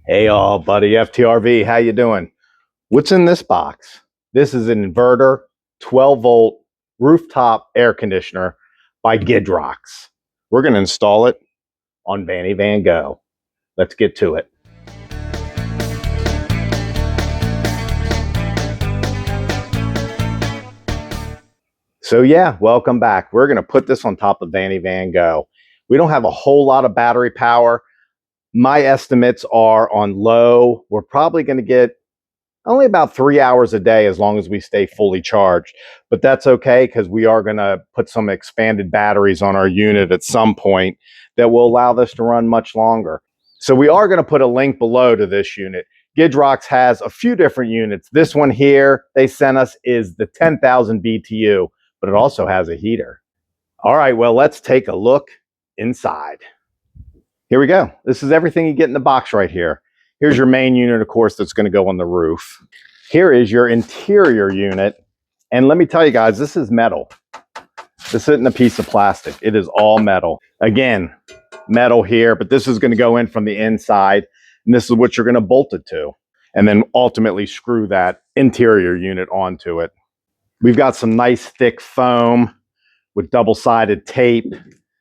Hey all, buddy, FTRV, how you doing? What's in this box? This is an inverter, 12-volt rooftop air conditioner by GIDROX. We're going to install it on Van Go. Let's get to it. So yeah, welcome back. We're going to put this on top of Van Go. We don't have a whole lot of battery power. My estimates are on low. We're probably going to get only about 3 hours a day as long as we stay fully charged. But that's okay because we are going to put some expanded batteries on our unit at some point that will allow this to run much longer. So we are going to put a link below to this unit. GIDROX has a few different units. This one here they sent us is the 10,000 BTU, but it also has a heater. All right, well, let's take a look inside. Here we go. This is everything you get in the box right here. Here's your main unit, of course, that's going to go on the roof. Here is your interior unit. And let me tell you guys, this is metal. This isn't a piece of plastic. It is all metal. Again, metal here, but this is going to go in from the inside. And this is what you're going to bolt it to. And then ultimately screw that interior unit onto it. We've got some nice thick foam with double-sided tape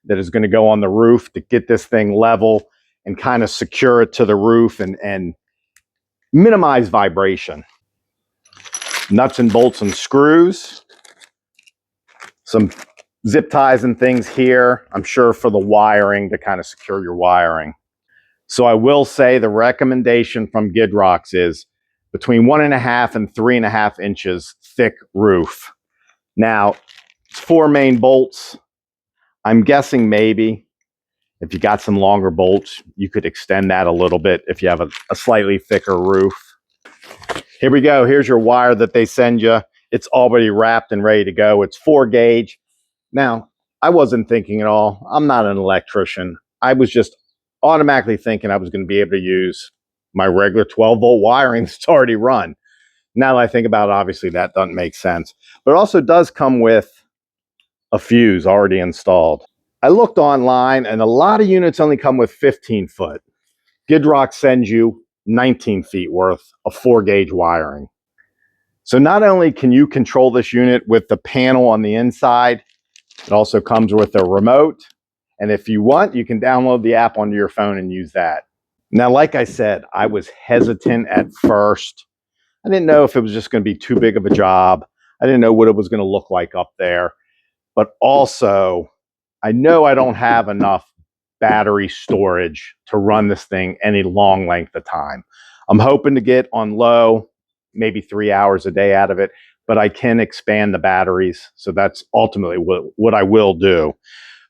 that is going to go on the roof to get this thing level and kind of secure it to the roof and minimize vibration. Nuts and bolts and screws. Some zip ties and things here, I'm sure for the wiring, to kind of secure your wiring. So I will say the recommendation from GIDROX is between 1.5 and 3.5 inches thick roof. Now, it's 4 main bolts. I'm guessing maybe if you got some longer bolts, you could extend that a little bit if you have a slightly thicker roof. Here we go. Here's your wire that they send you. It's already wrapped and ready to go. It's 4 gauge. Now, I wasn't thinking at all. I'm not an electrician. I was just automatically thinking I was going to be able to use my regular 12-volt wiring that's already run. Now that I think about it, obviously that doesn't make sense. But it also does come with a fuse already installed. I looked online and a lot of units only come with 15 foot. GIDROX sends you 19 feet worth of 4 gauge wiring. So not only can you control this unit with the panel on the inside, it also comes with a remote. And if you want, you can download the app onto your phone and use that. Now, like I said, I was hesitant at first. I didn't know if it was just going to be too big of a job. I didn't know what it was going to look like up there. But also, I know I don't have enough battery storage to run this thing any long length of time. I'm hoping to get on low, maybe 3 hours a day out of it, but I can expand the batteries. So that's ultimately what I will do.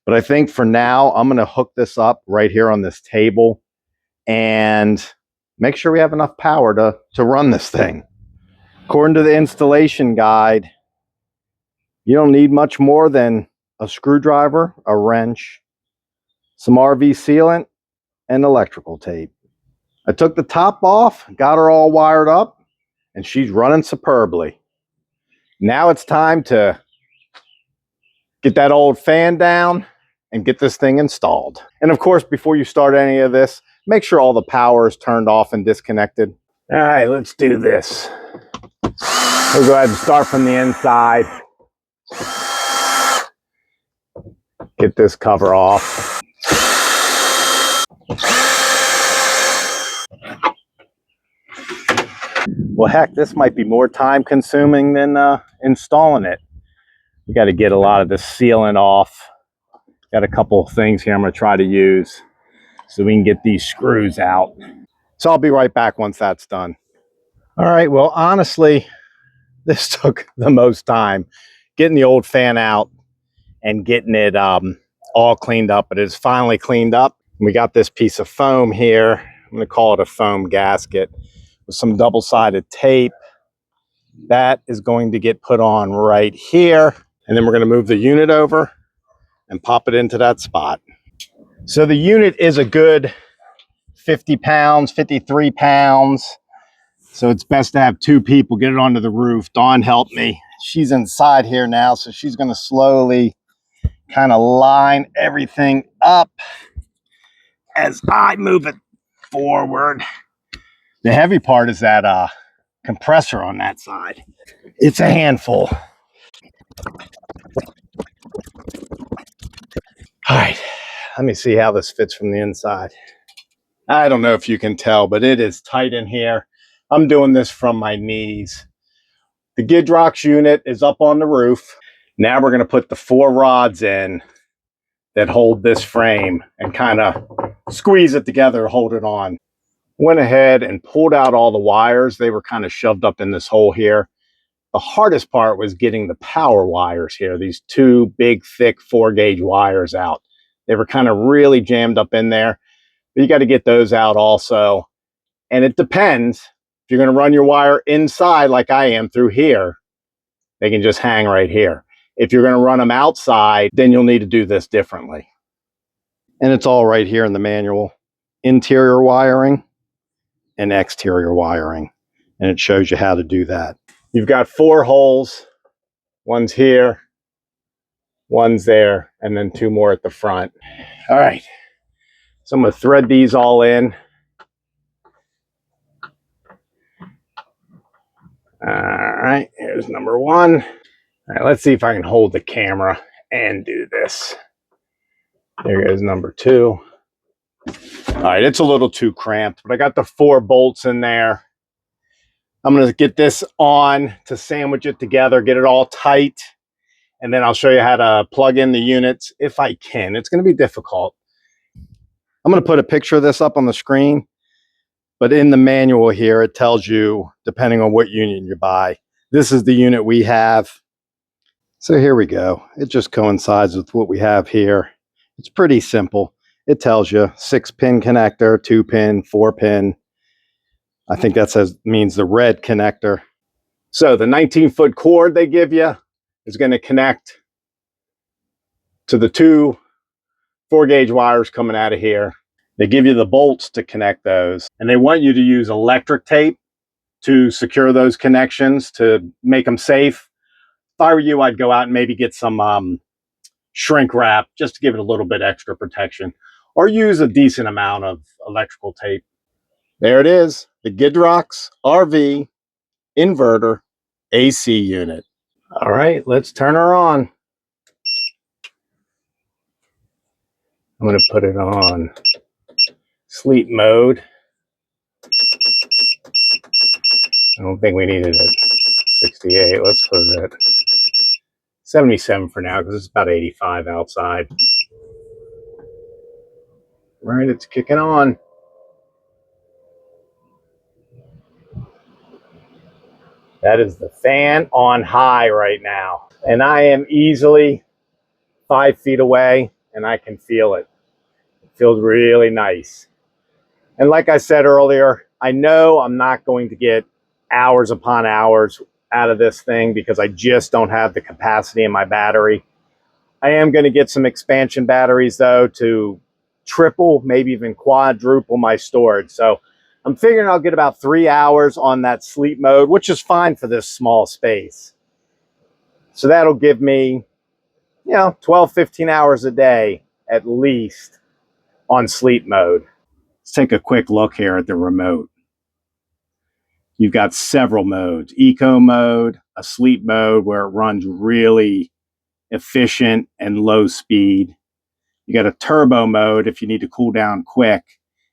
But I think for now, I'm going to hook this up right here on this table and make sure we have enough power to run this thing. According to the installation guide, you don't need much more than a screwdriver, a wrench, some RV sealant, and electrical tape. I took the top off, got her all wired up, and she's running superbly. Now it's time to get that old fan down and get this thing installed. And of course, before you start any of this, make sure all the power is turned off and disconnected. All right, let's do this. We'll go ahead and start from the inside. Get this cover off. Well, heck, this might be more time consuming than installing it. We got to get a lot of the sealant off. Got a couple of things here I'm going to try to use so we can get these screws out. So I'll be right back once that's done. All right, well, honestly, this took the most time, getting the old fan out and getting it all cleaned up. But it's finally cleaned up. We got this piece of foam here. I'm going to call it a foam gasket with some double-sided tape. That is going to get put on right here. And then we're going to move the unit over and pop it into that spot. So the unit is a good 50 pounds, 53 pounds. So it's best to have 2 people get it onto the roof. Dawn helped me. She's inside here now, so she's going to slowly kind of line everything up as I move it forward. The heavy part is that compressor on that side. It's a handful. All right, let me see how this fits from the inside. I don't know if you can tell, but it is tight in here. I'm doing this from my knees. The GIDROX unit is up on the roof. Now we're going to put the 4 rods in that hold this frame and kind of squeeze it together, hold it on. Went ahead and pulled out all the wires. They were kind of shoved up in this hole here. The hardest part was getting the power wires here, these 2 big, thick 4-gauge wires out. They were kind of really jammed up in there. But you got to get those out also. And it depends. If you're going to run your wire inside like I am through here, they can just hang right here. If you're going to run them outside, then you'll need to do this differently. And it's all right here in the manual. Interior wiring and exterior wiring. And it shows you how to do that. You've got 4 holes. One's here, one's there, and then 2 more at the front. All right. So I'm going to thread these all in. All right, here's number 1. All right, let's see if I can hold the camera and do this. There goes number 2. All right, it's a little too cramped, but I got the 4 bolts in there. I'm going to get this on to sandwich it together, get it all tight, and then I'll show you how to plug in the units if I can. It's going to be difficult. I'm going to put a picture of this up on the screen, but in the manual here, it tells you, depending on what unit you buy, this is the unit we have. So here we go. It just coincides with what we have here. It's pretty simple. It tells you 6-pin connector, 2-pin, 4-pin. I think that means the red connector. So the 19-foot cord they give you is going to connect to the 2 4-gauge wires coming out of here. They give you the bolts to connect those, and they want you to use electric tape to secure those connections to make them safe. If I were you, I'd go out and maybe get some shrink wrap just to give it a little bit extra protection, or use a decent amount of electrical tape. There it is, the GIDROX RV inverter AC unit. All right, let's turn her on. I'm going to put it on sleep mode. I don't think we needed it 68. Let's put it at 77 for now because it's about 85 outside. All right, it's kicking on. That is the fan on high right now. And I am easily 5 feet away and I can feel it. It feels really nice. And like I said earlier, I know I'm not going to get hours upon hours out of this thing because I just don't have the capacity in my battery. I am going to get some expansion batteries though to triple, maybe even quadruple my storage. So I'm figuring I'll get about 3 hours on that sleep mode, which is fine for this small space. So that'll give me, 12, 15 hours a day at least on sleep mode. Let's take a quick look here at the remote. You've got several modes: eco mode, a sleep mode where it runs really efficient and low speed. You got a turbo mode if you need to cool down quick.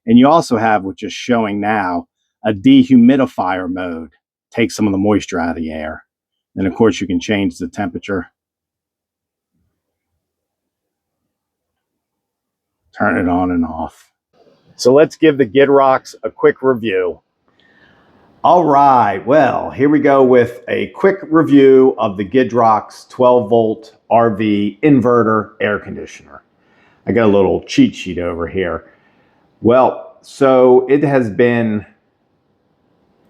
And you also have, which is showing now, a dehumidifier mode. Take some of the moisture out of the air. And of course you can change the temperature. Turn it on and off. So let's give the GIDROX a quick review. All right, well, here we go with a quick review of the GIDROX 12-volt RV inverter air conditioner. I got a little cheat sheet over here. Well, so it has been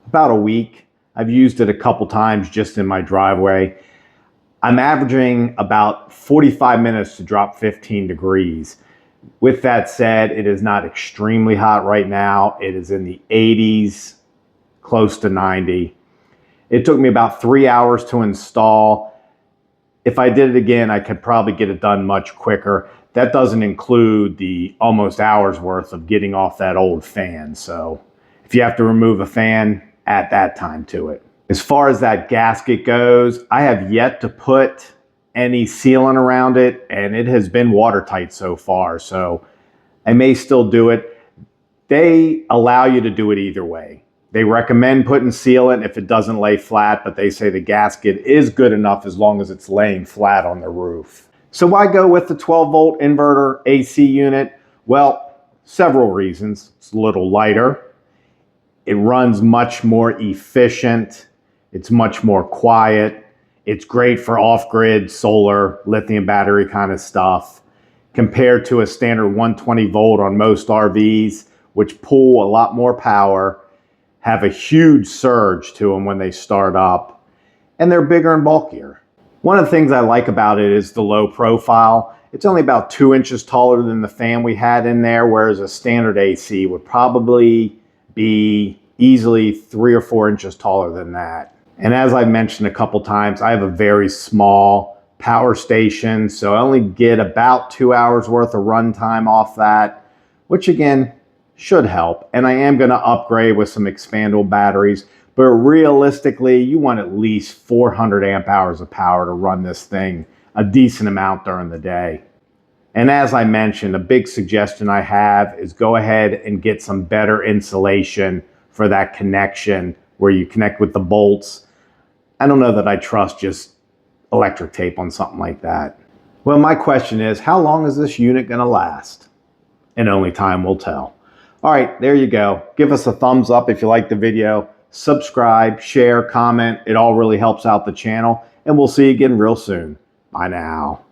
about a week. I've used it a couple times just in my driveway. I'm averaging about 45 minutes to drop 15 degrees. With that said, it is not extremely hot right now. It is in the 80s, close to 90. It took me about 3 hours to install. If I did it again, I could probably get it done much quicker. That doesn't include the almost hour's worth of getting off that old fan. So if you have to remove a fan, at that time to it. As far as that gasket goes, I have yet to put any sealant around it, and it has been watertight so far, so I may still do it. They allow you to do it either way. They recommend putting sealant if it doesn't lay flat, but they say the gasket is good enough as long as it's laying flat on the roof. So why go with the 12-volt inverter AC unit? Well, several reasons. It's a little lighter. It runs much more efficient. It's much more quiet. It's great for off-grid, solar, lithium battery kind of stuff, compared to a standard 120 volt on most RVs, which pull a lot more power, have a huge surge to them when they start up, and they're bigger and bulkier. One of the things I like about it is the low profile. It's only about 2 inches taller than the fan we had in there, whereas a standard AC would probably be easily 3 or 4 inches taller than that. And as I mentioned a couple times, I have a very small power station, so I only get about 2 hours worth of runtime off that, which again should help. And I am going to upgrade with some expandable batteries, but realistically you want at least 400 amp hours of power to run this thing a decent amount during the day. And as I mentioned, a big suggestion I have is go ahead and get some better insulation for that connection where you connect with the bolts. I don't know that I trust just electric tape on something like that. Well, my question is, how long is this unit going to last? And only time will tell. All right, there you go. Give us a thumbs up if you like the video. Subscribe, share, comment. It all really helps out the channel. And we'll see you again real soon. Bye now.